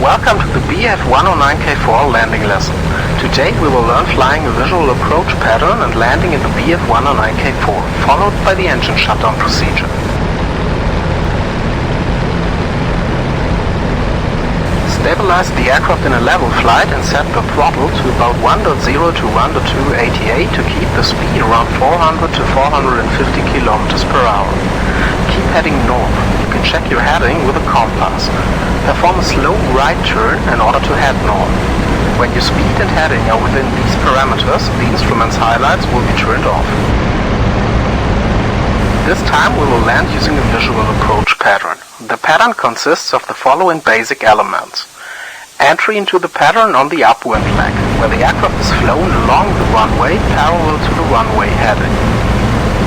Welcome to the Bf109K4 landing lesson. Today we will learn flying a visual approach pattern and landing in the Bf109K4, followed by the engine shutdown procedure. Stabilize the aircraft in a level flight and set the throttle to about 1.0 to 1.2 ATA to keep the speed around 400 to 450 km per hour. Keep heading north. You can check your heading with a compass. Perform a slow right turn in order to head north. When your speed and heading are within these parameters, the instrument's highlights will be turned off. This time we will land using a visual approach pattern. The pattern consists of the following basic elements. Entry into the pattern on the upwind leg, where the aircraft is flown along the runway parallel to the runway heading.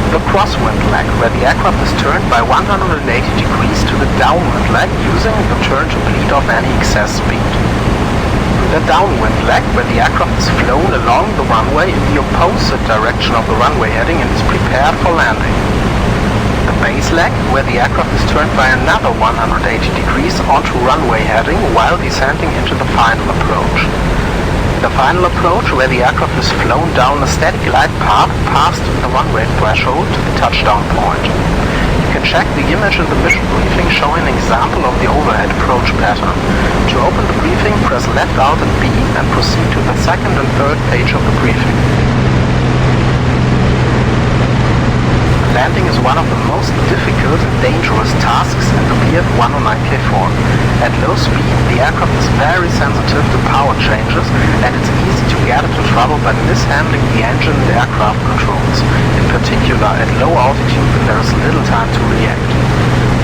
The crosswind leg, where the aircraft is turned by 180 degrees to the downwind leg using the turn to bleed off any excess speed. The downwind leg, where the aircraft is flown along the runway in the opposite direction of the runway heading and is prepared for landing. The base leg, where the aircraft is turned by another 180 degrees onto runway heading while descending into the final approach. The final approach, where the aircraft is flown down a steady glide path past the runway threshold to the touchdown point. You can check the image in the mission briefing showing an example of the overhead approach pattern. To open the briefing, press left Alt and B and proceed to the second and third page of the briefing. Landing is one of the most difficult and dangerous tasks in the Bf109K4. At low speed, the aircraft is very sensitive to power changes and it's easy to get into trouble by mishandling the engine and aircraft controls, in particular at low altitude when there is little time to react.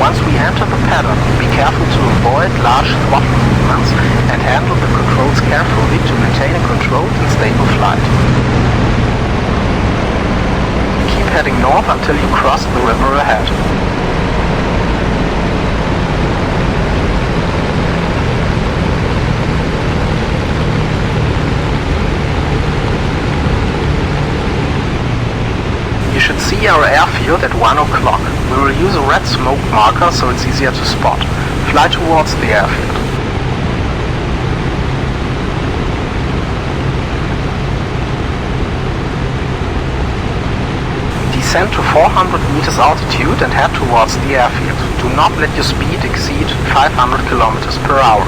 Once we enter the pattern, be careful to avoid large throttle movements and handle the controls carefully to maintain a controlled and stable flight. Heading north until you cross the river ahead. You should see our airfield at 1 o'clock. We will use a red smoke marker so it's easier to spot. Fly towards the airfield. Descend to 400 meters altitude and head towards the airfield. Do not let your speed exceed 500 kilometers per hour.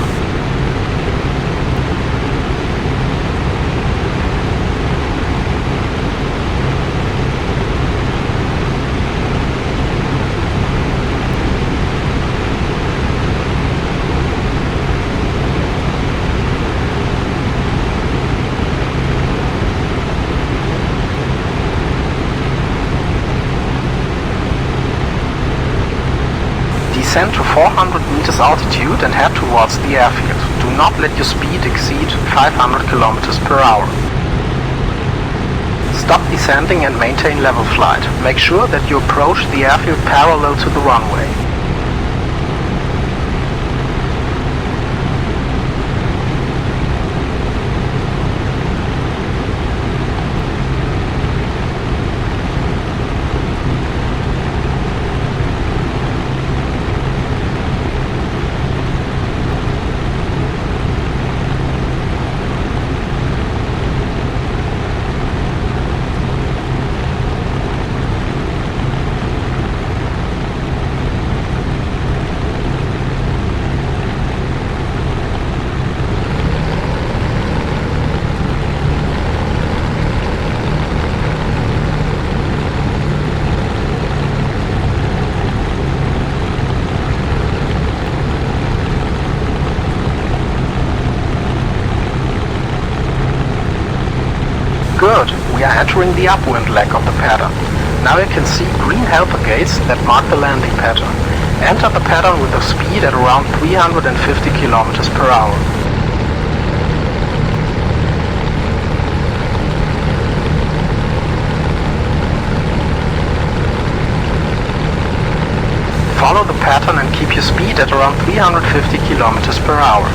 Descend to 400 meters altitude and head towards the airfield. Do not let your speed exceed 500 kilometers per hour. Stop descending and maintain level flight. Make sure that you approach the airfield parallel to the runway. Good, we are entering the upwind leg of the pattern. Now you can see green helper gates that mark the landing pattern. Enter the pattern with a speed at around 350 km per hour. Follow the pattern and keep your speed at around 350 km per hour.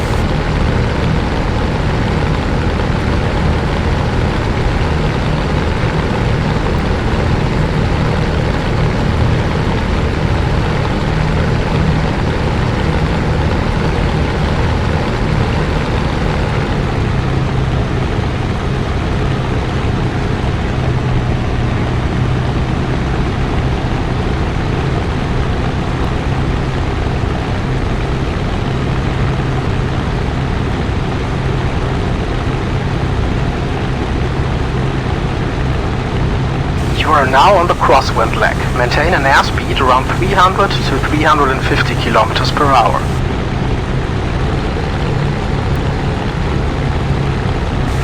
You are now on the crosswind leg. Maintain an airspeed around 300 to 350 km per hour.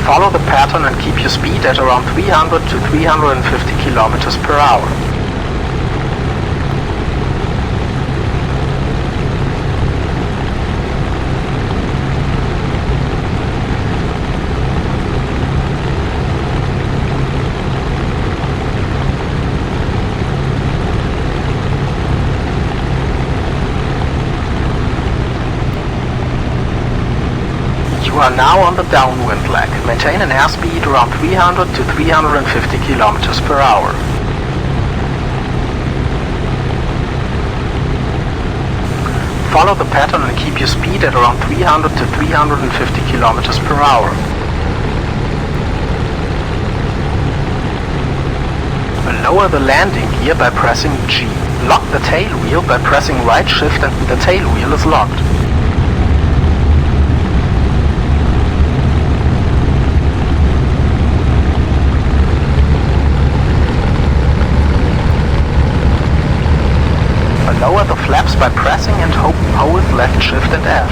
Follow the pattern and keep your speed at around 300 to 350 km per hour. You are now on the downwind leg. Maintain an airspeed around 300 to 350 km per hour. Follow the pattern and keep your speed at around 300 to 350 km per hour. Lower the landing gear by pressing G. Lock the tail wheel by pressing right shift and the tail wheel is locked. Lower the flaps by pressing and hold left shift and F.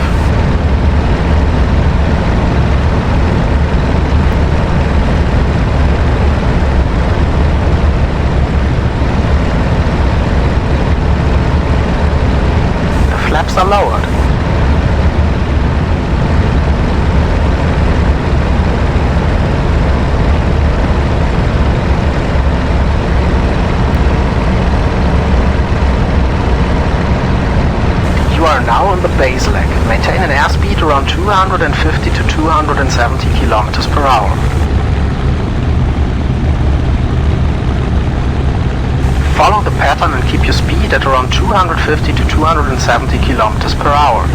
The flaps are lowered. You are now on the base leg. Maintain an airspeed around 250 to 270 km per hour. Follow the pattern and keep your speed at around 250 to 270 km per hour.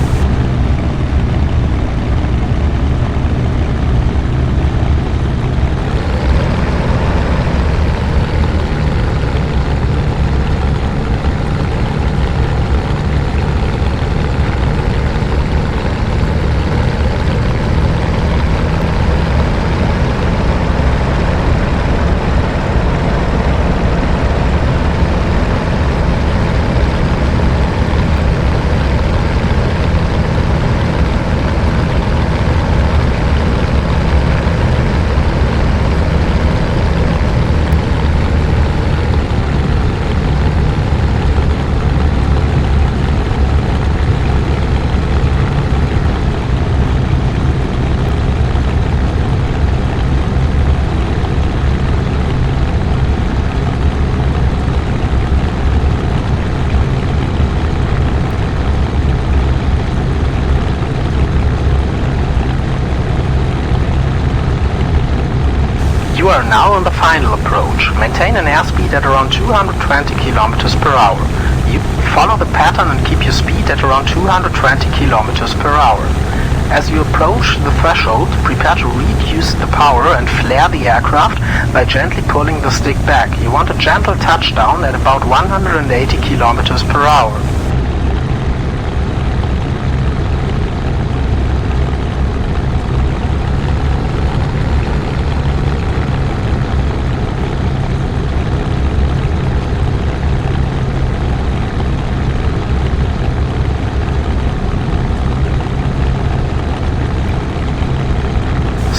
You are now on the final approach. Maintain an airspeed at around 220 km per hour. You follow the pattern and keep your speed at around 220 km per hour. As you approach the threshold, prepare to reduce the power and flare the aircraft by gently pulling the stick back. You want a gentle touchdown at about 180 km per hour.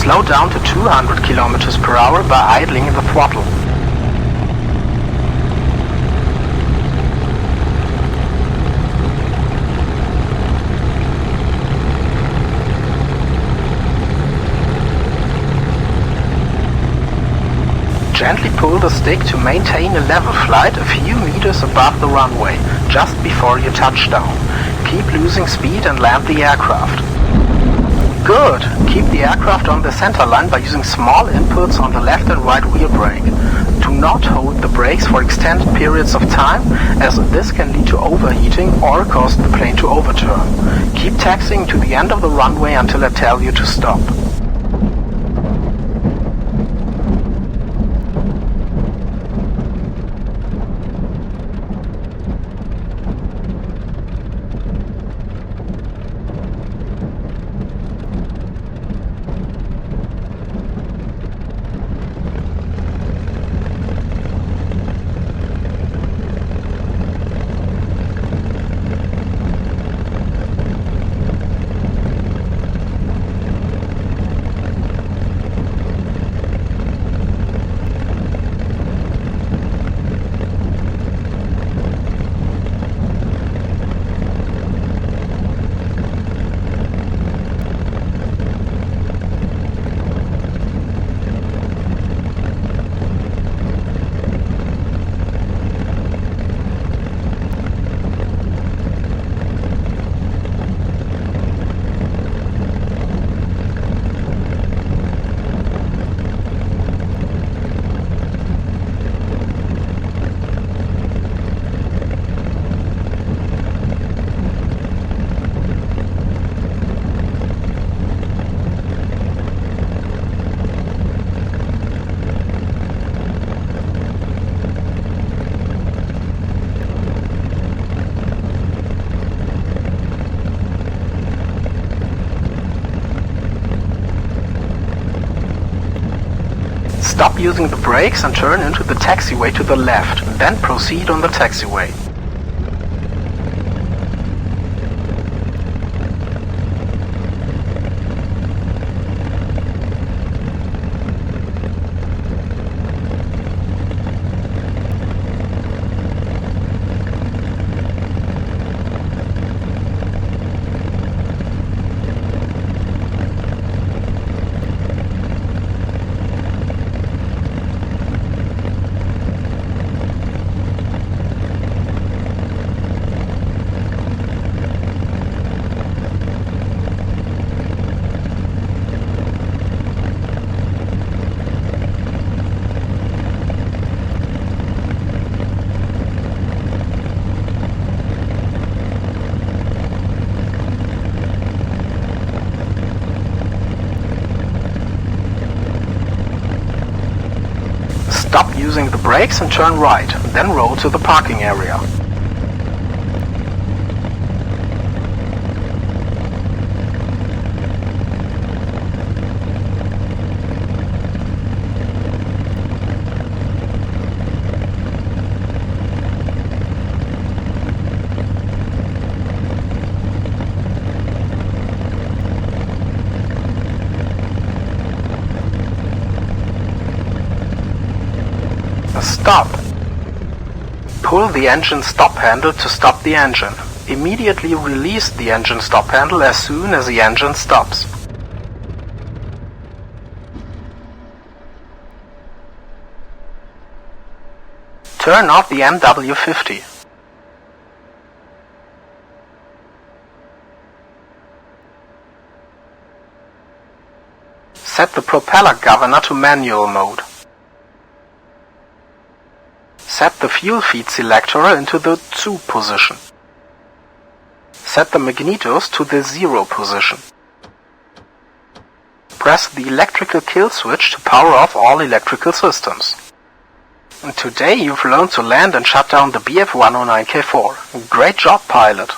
Slow down to 200 km per hour by idling the throttle. Gently pull the stick to maintain a level flight a few meters above the runway, just before your touchdown. Keep losing speed and land the aircraft. Good! Keep the aircraft on the center line by using small inputs on the left and right rear brake. Do not hold the brakes for extended periods of time, as this can lead to overheating or cause the plane to overturn. Keep taxiing to the end of the runway until I tell you to stop. Stop using the brakes and turn into the taxiway to the left, then proceed on the taxiway. Stop using the brakes and turn right, then roll to the parking area. Stop. Pull the engine stop handle to stop the engine. Immediately release the engine stop handle as soon as the engine stops. Turn off the MW50. Set the propeller governor to manual mode. Set the fuel feed selector into the 2 position. Set the magnetos to the 0 position. Press the electrical kill switch to power off all electrical systems. And today you've learned to land and shut down the Bf109K4. Great job, pilot!